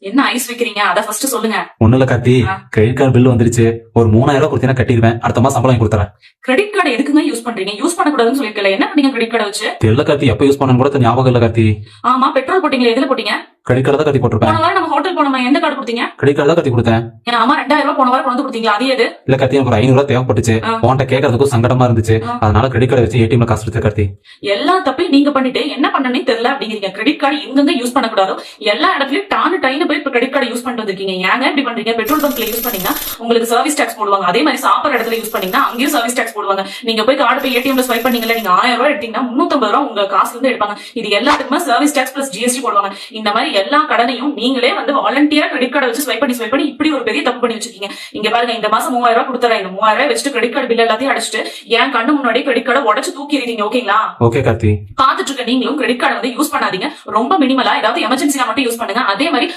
என்ன ஐஸ் வைக்கிறீங்க? அத ஃபர்ஸ்ட் சொல்லுங்க. ஒண்ணு இல்ல கார்த்தி, கிரெடிட் கார்டு பில் வந்துருச்சு. ஒரு 3000 ரூபாய் கொடுத்தீங்கன்னா கட்டிடுவேன். அடுத்த மாசம் சம்பளம் கொடுத்துறேன். கிரெடிட் கார்டு எதுக்குங்க யூஸ் பண்றீங்க? யூஸ் பண்ண கூடாதுன்னு சொல்லிருக்கல. என்ன பண்ணீங்க கிரெடிட் கார்டு வச்சு? தெரியல கார்த்தி, எப்ப யூஸ் பண்ணனு கூட ஞாபகம் இல்ல கார்த்தி. ஆமா, பெட்ரோல் போட்டீங்களா? எதுல போட்டீங்க? கிரெடிட் கார்டு தான் கார்த்தி போட்டுருப்பேன். போன வாரம் நம்ம ஹோட்டல் போனோமா, எந்த கார்டு கொடுத்தீங்க? கிரெடிட் கார்டு தான் கார்த்தி கொடுத்தேன். ஏன்னா அம்மா 2000 ரூபாய் போன வாரம் கொண்டு கொடுத்தீங்களா? அது எது? இல்ல கார்த்தி, எனக்கு ஒரு 500 ரூபாய் தேவைப்பட்டுச்சு. உன்கிட்ட கேட்கறதுக்கும் சங்கடமா இருந்துச்சு. அதனால கிரெடிட் கார்டு வச்சு ஏடிஎம்ல காசு எடுத்து கார்த்தி. எல்லா தப்பையும் நீங்க பண்ணிட்டு என்ன பண்ணனே தெரியல அப்படிங்கிறீங்க. கிரெடிட் கார்டு எங்கெங்க யூஸ் பண்ண கூடாதோ எல்லா இடத்துலயும் டைனு போய் கிரெடிட் கார்டு யூஸ் பண்ணிட்டு வந்திருக்கீங்க. ஏங்க இப்படி பண்றீங்க? பெட்ரோல் பங்க்ல யூஸ் பண்ணீங்கன்னா உங்களுக்கு சர்வீஸ் டாக்ஸ் போடுவாங்க. அதே மாதிரி சாப்பிடுற இடத்துல யூஸ் பண்ணீங்கன்னா அங்கேயும் சர்வீஸ் டாக்ஸ் போடுவாங்க. நீங்க போய் கார்டு போய் ஏடிஎம்ல ஸ்வைப் பண்ணீங்கல்ல, நீங்க 1000 ரூபாய் எடுத்தீங்கன்னா 350 ரூபாய் உங்க காசுல இருந்து எடுப்பாங்க. இது எல்லாத்துக்குமே சர்வீஸ் டாக்ஸ் பிளஸ் ஜிஎஸ்டி போடுவாங்க. இந்த மாதிரி எல்லா கடனையும் நீங்களே வந்து வாலண்டியரா கிரெடிட் கார்டு வச்சு ஸ்வைப் பண்ணி இப்படி ஒரு பெரிய தப்பு பண்ணி வச்சிருக்கீங்க. இங்க பாருங்க, இந்த மாசம் 3000 ரூபாய் கொடுத்துறேன். இந்த 3000 ரூபாய் வச்சுட்டு கிரெடிட் கார்டு பில் எல்லாத்தையும் அடிச்சுட்டு என் கண்ணு முன்னாடி கிரெடிட் கார்டை உடச்சு தூக்கிடுறீங்க. ஓகேங்களா? ஓகே கார்த்தி. பாத்துட்டு இருக்க நீங்களும் கிரெடிட் கார்டு வந்து யூஸ் பண்ணாதீங்க. ரொம்ப மினிமலா ஏதாவது எமர்ஜென்சியா மட்டும் யூஸ் பண்ணுங்க. அதே மாதிரி